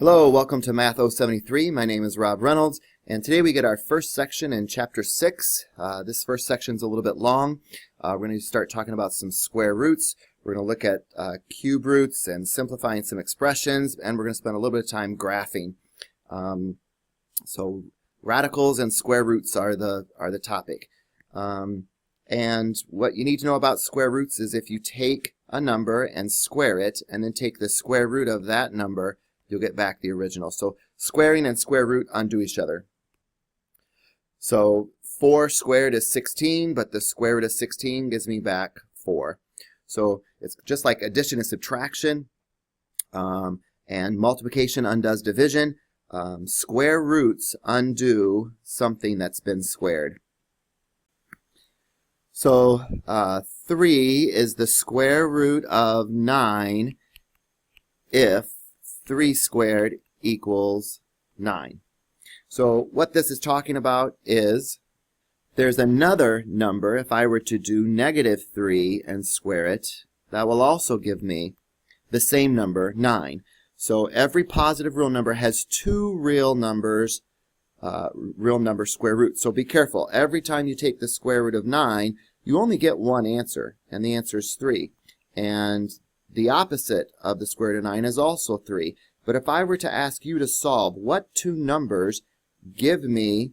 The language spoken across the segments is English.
Hello, welcome to Mat-073. My name is Rob Reynolds, and today we get our first section in Chapter 6. This first section is a little bit long. We're going to start talking about some square roots. We're going to look at cube roots and simplifying some expressions, and we're going to spend a little bit of time graphing. So radicals and square roots are the topic. And what you need to know about square roots is if you take a number and square it, and then take the square root of that number, you'll get back the original. So squaring and square root undo each other. So 4 squared is 16, but the square root of 16 gives me back 4. So it's just like addition and subtraction, and multiplication undoes division. Square roots undo something that's been squared. So 3 is the square root of 9 if 3 squared equals 9. So what this is talking about is there's another number. If I were to do -3 and square it, that will also give me the same number, 9. So every positive real number has 2 real numbers, real number square roots. So be careful. Every time you take the square root of 9, you only get one answer, and the answer is 3. And the opposite of the square root of 9 is also 3. But if I were to ask you to solve what 2 numbers give me,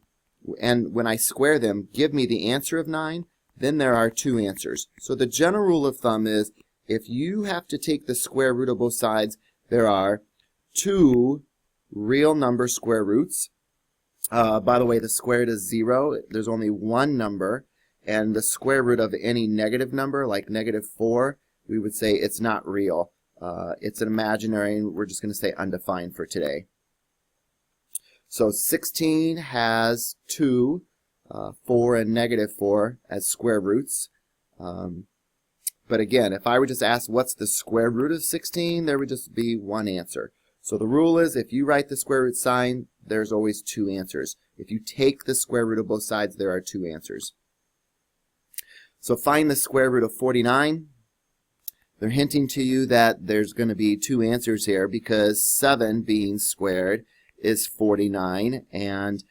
and when I square them, give me the answer of 9, then there are 2 answers. So the general rule of thumb is if you have to take the square root of both sides, there are 2 real number square roots. By the way, the square root is 0. There's only one number. And the square root of any negative number, like -4, we would say it's not real. It's an imaginary, and we're just going to say undefined for today. So 16 has 2, 4 and -4 as square roots. But again, if I were just asked what's the square root of 16, there would just be one answer. So the rule is if you write the square root sign, there's always 2 answers. If you take the square root of both sides, there are 2 answers. So find the square root of 49. They're hinting to you that there's going to be 2 answers here because 7 being squared is 49, and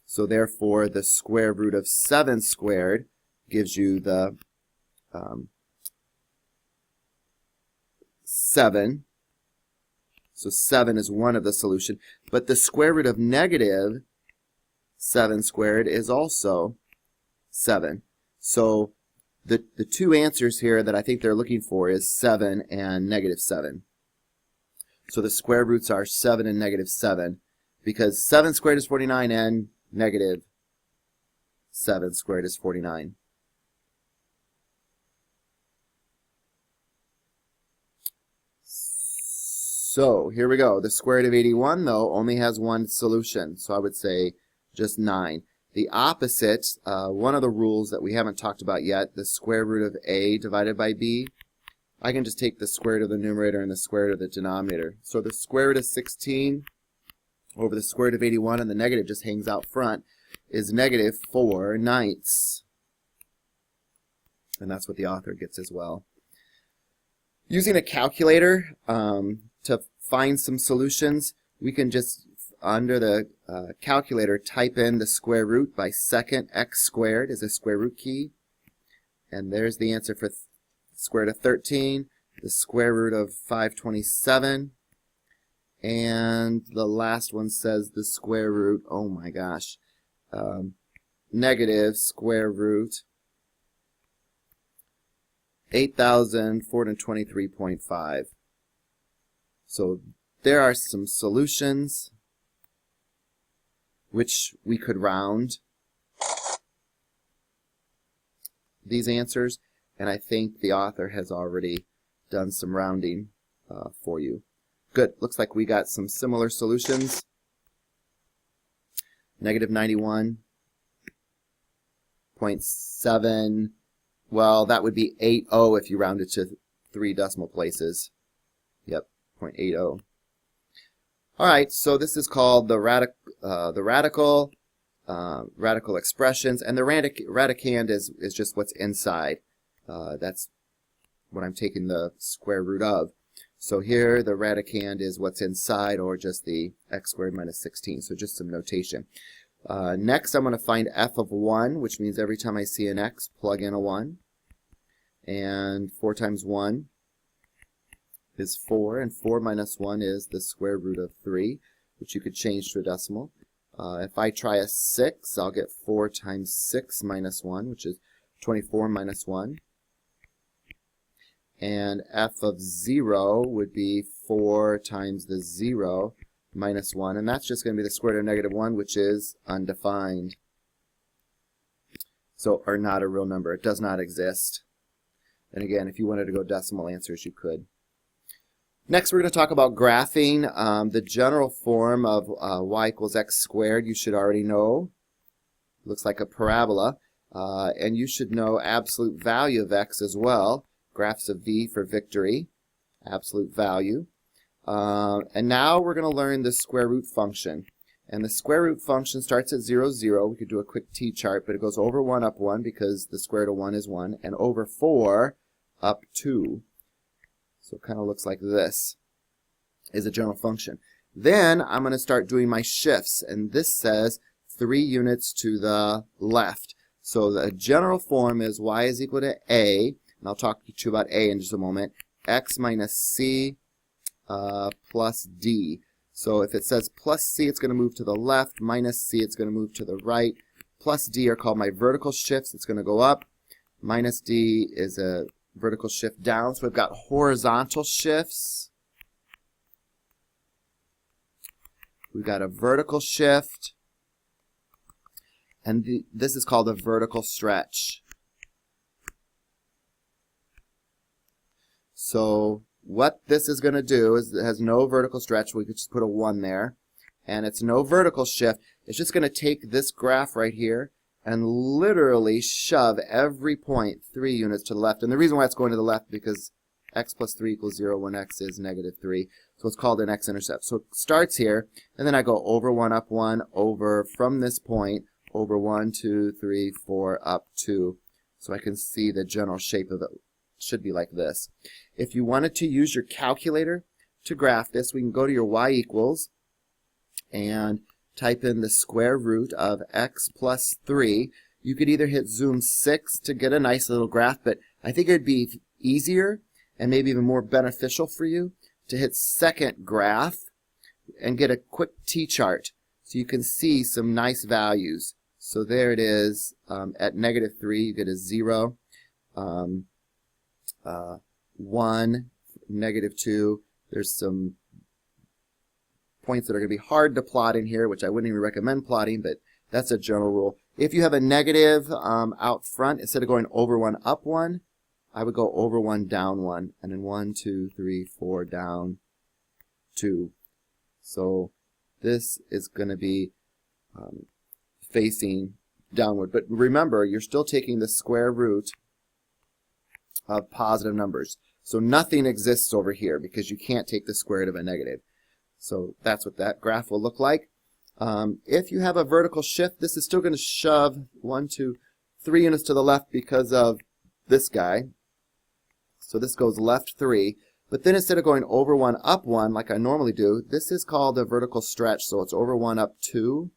so therefore the square root of 7 squared gives you the 7. So 7 is one of the solution, but the square root of -7 squared is also 7. So the 2 answers here that I think they're looking for is 7 and -7. So the square roots are 7 and -7 because 7 squared is 49 and -7 squared is 49. So here we go. The square root of 81, though, only has one solution. So I would say just 9. The opposite, one of the rules that we haven't talked about yet, the square root of a divided by b, I can just take the square root of the numerator and the square root of the denominator. So the square root of 16 over the square root of 81, and the negative just hangs out front, is -4/9. And that's what the author gets as well. Using a calculator to find some solutions, we can just under the calculator type in the square root by second. X squared is a square root key, and there's the answer for square root of 13, the square root of 527, and the last one says the square root, oh my gosh, negative square root 8,423.5. So there are some solutions which we could round these answers, and I think the author has already done some rounding for you. Good. Looks like we got some similar solutions. -91.7. Well, that would be 80 if you rounded to 3 decimal places. Yep, 0.80. All right, so this is called the radical expressions, and the radicand is just what's inside. That's what I'm taking the square root of. So here the radicand is what's inside, or just the x squared minus 16. So just some notation. Next I'm going to find f of 1, which means every time I see an x, plug in a 1. And 4 times 1 is 4, and 4 minus 1 is the square root of 3, which you could change to a decimal. If I try a 6, I'll get 4 times 6 minus 1, which is 24 minus 1. And f of 0 would be 4 times the 0 minus 1, and that's just going to be the square root of negative 1, which is undefined. So, or not a real number. It does not exist. And again, if you wanted to go decimal answers, you could. Next, we're going to talk about graphing. The general form of y equals x squared you should already know. It looks like a parabola. And you should know absolute value of x as well. Graphs of v for victory. Absolute value. And now we're going to learn the square root function. And the square root function starts at 0, 0. We could do a quick t-chart, but it goes over 1 up 1 because the square root of 1 is 1, and over 4 up 2. So it kind of looks like this is a general function. Then I'm going to start doing my shifts, and this says 3 units to the left. So the general form is y is equal to a, and I'll talk to you about a in just a moment, x minus c plus d. So if it says plus c, it's going to move to the left, minus c, it's going to move to the right. Plus d are called my vertical shifts, it's going to go up. Minus d is a vertical shift down. So we've got horizontal shifts. We've got a vertical shift. And this is called a vertical stretch. So what this is going to do is it has no vertical stretch. We could just put a 1 there. And it's no vertical shift. It's just going to take this graph right here and literally shove every point 3 units to the left. And the reason why it's going to the left is because x plus 3 equals 0 when x is negative 3. So it's called an x-intercept. So it starts here, and then I go over 1, up 1, over from this point, over 1, 2, 3, 4, up 2. So I can see the general shape of it. Should be like this. If you wanted to use your calculator to graph this, we can go to your y equals and type in the square root of x plus 3. You could either hit zoom 6 to get a nice little graph, but I think it would be easier and maybe even more beneficial for you to hit second graph and get a quick t-chart so you can see some nice values. So there it is. At negative 3 you get a 0. 1, negative 2. There's some points that are going to be hard to plot in here, which I wouldn't even recommend plotting, but that's a general rule. If you have a negative out front, instead of going over 1, up 1, I would go over 1, down 1, and then 1, 2, 3, 4, down 2. So this is going to be facing downward. But remember, you're still taking the square root of positive numbers. So nothing exists over here because you can't take the square root of a negative. So that's what that graph will look like. If you have a vertical shift, this is still going to shove 1, 2, 3 units to the left because of this guy. So this goes left 3. But then instead of going over 1, up 1 like I normally do, this is called a vertical stretch. So it's over 1, up 2.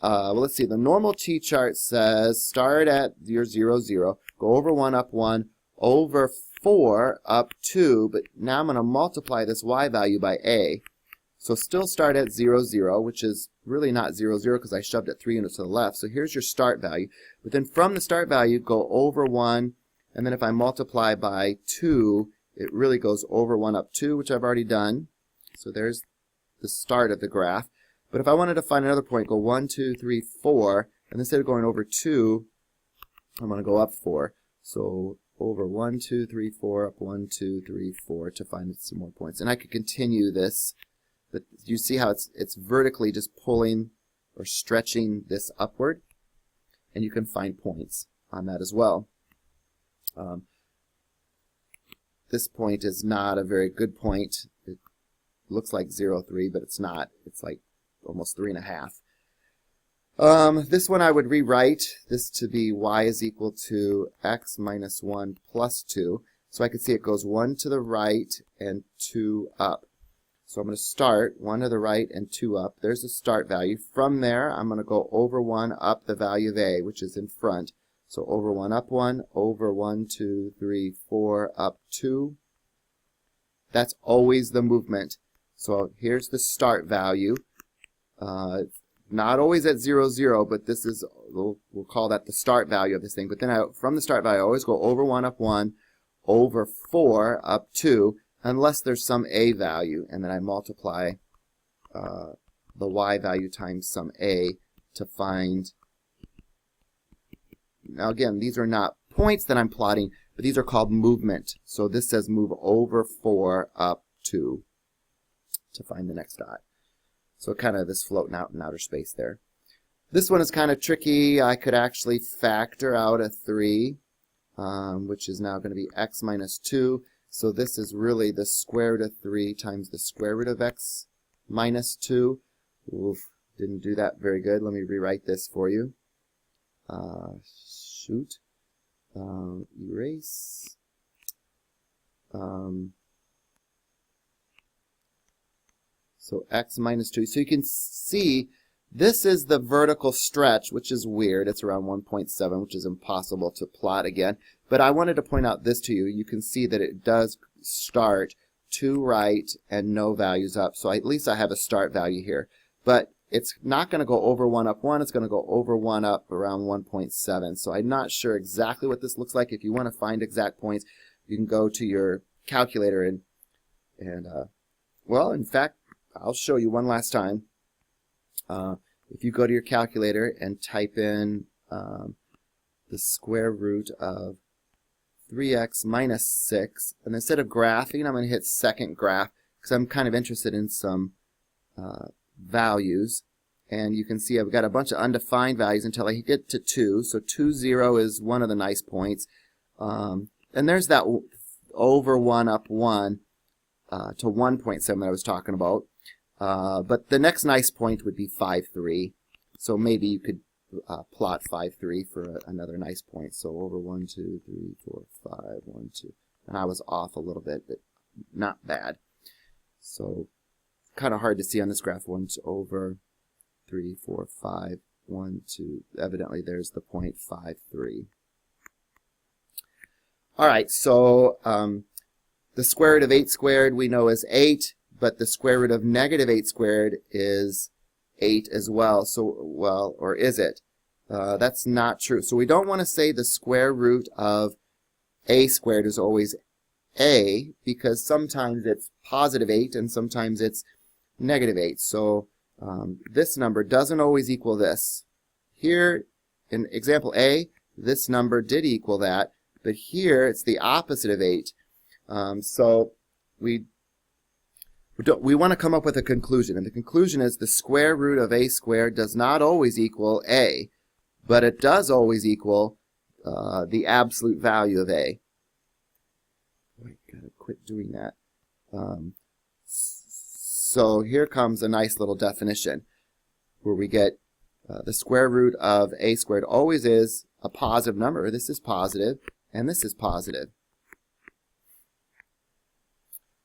Well, let's see. The normal t-chart says start at your 0, 0, go over 1, up 1, over 4, up 2, but now I'm going to multiply this y value by a. So still start at 0, 0, which is really not 0, 0 because I shoved it 3 units to the left. So here's your start value. But then from the start value, go over 1, and then if I multiply by 2, it really goes over 1, up 2, which I've already done. So there's the start of the graph. But if I wanted to find another point, go 1, 2, 3, 4, and instead of going over 2, I'm going to go up 4. So over 1, 2, 3, 4, up 1, 2, 3, 4 to find some more points. And I could continue this, but you see how it's vertically just pulling or stretching this upward, and you can find points on that as well. This point is not a very good point. It looks like 0, 3, but it's not. It's like almost 3.5. This one I would rewrite this to be y is equal to x minus 1 plus 2. So I can see it goes 1 to the right and 2 up. So I'm going to start 1 to the right and 2 up. There's the start value. From there, I'm going to go over 1 up the value of A, which is in front. So over 1 up 1, over 1, 2, 3, 4, up 2. That's always the movement. So here's the start value. Not always at 0, 0, but this is, we'll call that the start value of this thing. But then from the start value, I always go over 1 up 1, over 4 up 2, unless there's some A value, and then I multiply the Y value times some A to find. Now again, these are not points that I'm plotting, but these are called movement. So this says move over 4 up 2 to find the next dot. So kind of this floating out in outer space there. This one is kind of tricky. I could actually factor out a 3, which is now going to be x minus 2. So this is really the square root of 3 times the square root of x minus 2. Oof, didn't do that very good. Let me rewrite this for you. Erase. So x minus 2. So you can see this is the vertical stretch, which is weird. It's around 1.7, which is impossible to plot again. But I wanted to point out this to you. You can see that it does start 2 right and no values up. So at least I have a start value here. But it's not going to go over 1 up 1. It's going to go over 1 up around 1.7. So I'm not sure exactly what this looks like. If you want to find exact points, you can go to your calculator and well, in fact, I'll show you one last time. If you go to your calculator and type in the square root of 3x minus 6, and instead of graphing, I'm going to hit second graph because I'm kind of interested in some values. And you can see I've got a bunch of undefined values until I get to 2. So 2, 0 is one of the nice points. And there's that over 1 up 1 to 1.7 that I was talking about. But the next nice point would be 5, 3. So maybe you could plot 5, 3 for another nice point. So over 1, 2, 3, 4, 5, 1, 2. And I was off a little bit, but not bad. So kind of hard to see on this graph. 1 over 3, 4, 5, 1, 2. Evidently there's the point 5, 3. All right, so the square root of 8 squared we know is 8. But the square root of negative 8 squared is 8 as well. So, well, or is it? That's not true. So we don't want to say the square root of a squared is always a, because sometimes it's positive 8 and sometimes it's negative 8. So this number doesn't always equal this. Here, in example A, this number did equal that, but here it's the opposite of 8. So we want to come up with a conclusion, and the conclusion is the square root of a squared does not always equal a, but it does always equal the absolute value of a. I gotta quit doing that. So here comes a nice little definition where we get the square root of a squared always is a positive number. This is positive, and this is positive.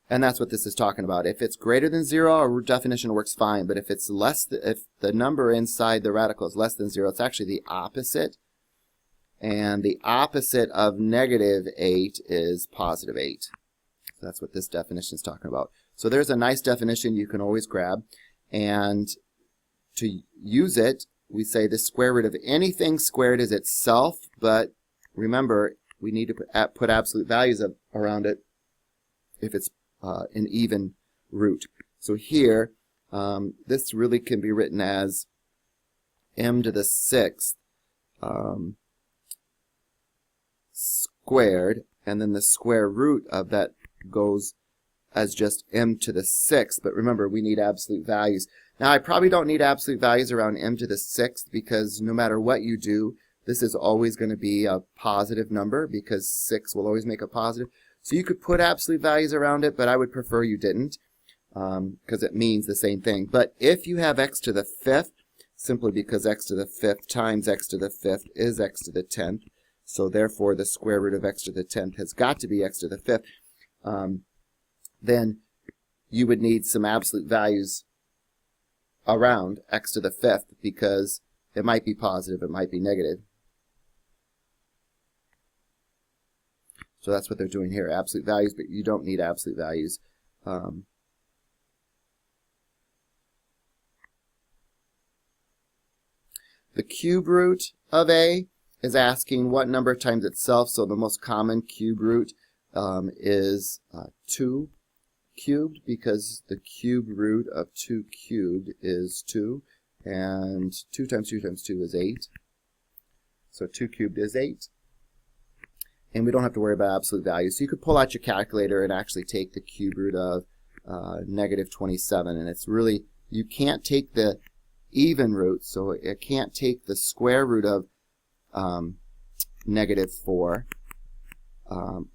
And that's what this is talking about. If it's greater than 0, our definition works fine. But if it's if the number inside the radical is less than 0, it's actually the opposite. And the opposite of negative 8 is positive 8. So that's what this definition is talking about. So there's a nice definition you can always grab. And to use it, we say the square root of anything squared is itself. But remember, we need to put absolute values around it if it's an even root. So here, this really can be written as m to the 6th squared, and then the square root of that goes as just m to the 6th. But remember, we need absolute values. Now, I probably don't need absolute values around m to the 6th because no matter what you do, this is always going to be a positive number because 6 will always make a positive. So you could put absolute values around it, but I would prefer you didn't because it means the same thing. But if you have x to the 5th, simply because x to the 5th times x to the 5th is x to the 10th, So therefore the square root of x to the 10th has got to be x to the 5th. Then you would need some absolute values around x to the 5th because it might be positive, it might be negative. So that's what they're doing here, absolute values, but you don't need absolute values. The cube root of a is asking what number times itself, so the most common cube root is 2 cubed, because the cube root of 2 cubed is 2, and 2 times 2 times 2 is 8. So 2 cubed is 8. And we don't have to worry about absolute values. So you could pull out your calculator and actually take the cube root of negative 27. And it's really, you can't take the even root, so it can't take the square root of negative 4,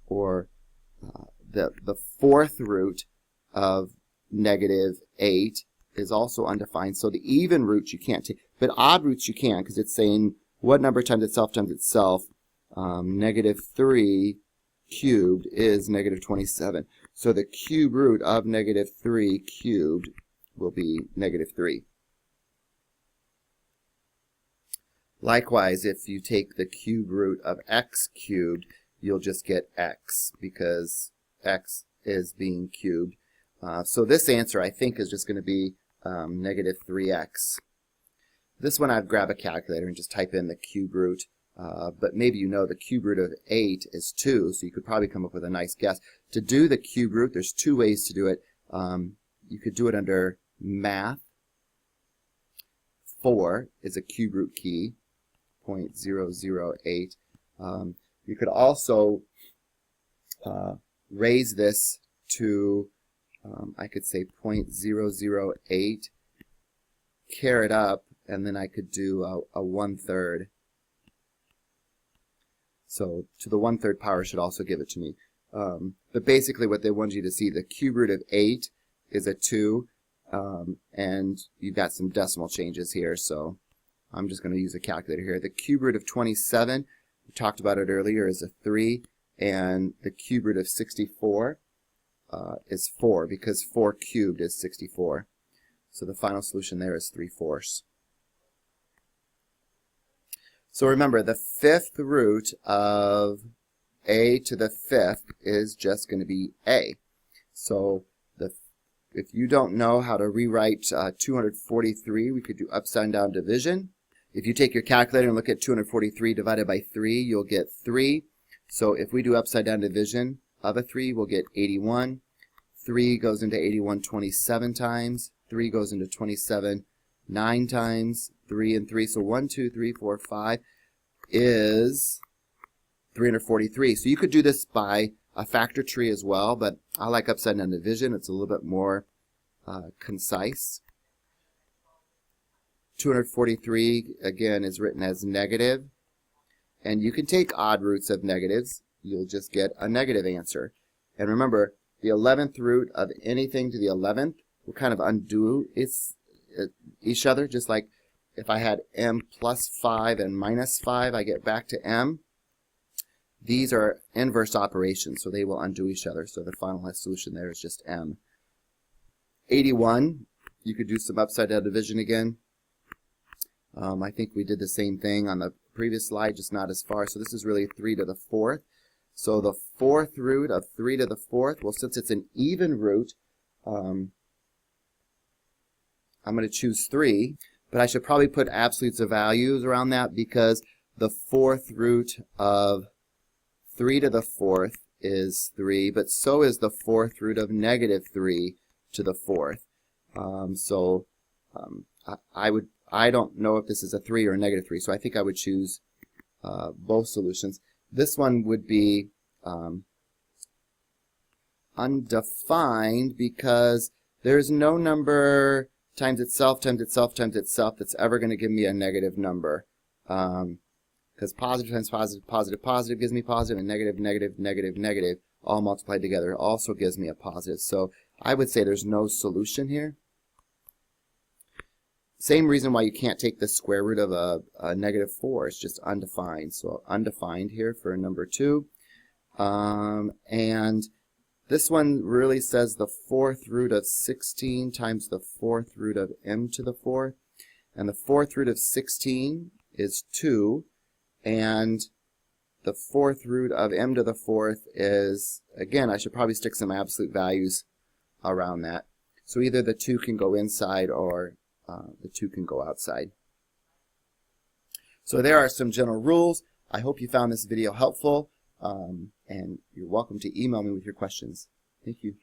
or the fourth root of negative 8 is also undefined. So the even roots you can't take, but odd roots you can, because it's saying what number times itself times itself. Negative 3 cubed is negative 27. So the cube root of negative 3 cubed will be negative 3. Likewise, if you take the cube root of x cubed, you'll just get x, because x is being cubed. So this answer, I think, is just going to be negative 3x. This one, I'd grab a calculator and just type in the cube root. But maybe you know the cube root of 8 is 2, so you could probably come up with a nice guess. To do the cube root, there's two ways to do it. You could do it under math. 4 is a cube root key, 0.008. You could also raise this to, I could say 0.008, carry it up, and then I could do a 1/3. So to the 1/3 power should also give it to me. But basically what they want you to see, the cube root of 8 is a 2, and you've got some decimal changes here, so I'm just going to use a calculator here. The cube root of 27, we talked about it earlier, is a 3, and the cube root of 64 is 4, because 4 cubed is 64. So the final solution there is 3/4. So remember, the fifth root of a to the 5th is just going to be a. So if you don't know how to rewrite 243, we could do upside down division. If you take your calculator and look at 243 divided by 3, you'll get 3. So if we do upside down division of a 3, we'll get 81. 3 goes into 81 27 times. 3 goes into 27 9 times. 3 and 3, so 1, 2, 3, 4, 5 is 343. So you could do this by a factor tree as well, but I like upside down division. It's a little bit more concise. 243, again, is written as negative. And you can take odd roots of negatives. You'll just get a negative answer. And remember, the 11th root of anything to the 11th will kind of undo each other, just like if I had m plus 5 and minus 5, I get back to m. These are inverse operations, so they will undo each other. So the final solution there is just m. 81, you could do some upside down division again. I think we did the same thing on the previous slide, just not as far. So this is really 3 to the 4th. So the fourth root of 3 to the 4th, well, since it's an even root, I'm going to choose 3. But I should probably put absolutes of values around that, because the fourth root of 3 to the 4th is 3, but so is the fourth root of negative 3 to the 4th. I don't know if this is a 3 or a negative 3, so I think I would choose both solutions. This one would be undefined, because there's no number times itself times itself times itself that's ever going to give me a negative number. Because positive times positive, positive, positive gives me positive, and negative, negative, negative, negative, all multiplied together also gives me a positive. So I would say there's no solution here. Same reason why you can't take the square root of a -4. It's just undefined. So undefined here for number 2. And this one really says the 4th root of 16 times the 4th root of m to the 4th. And the 4th root of 16 is 2. And the 4th root of m to the 4th is, again, I should probably stick some absolute values around that. So either the 2 can go inside or the 2 can go outside. So there are some general rules. I hope you found this video helpful, and you're welcome to email me with your questions. Thank you.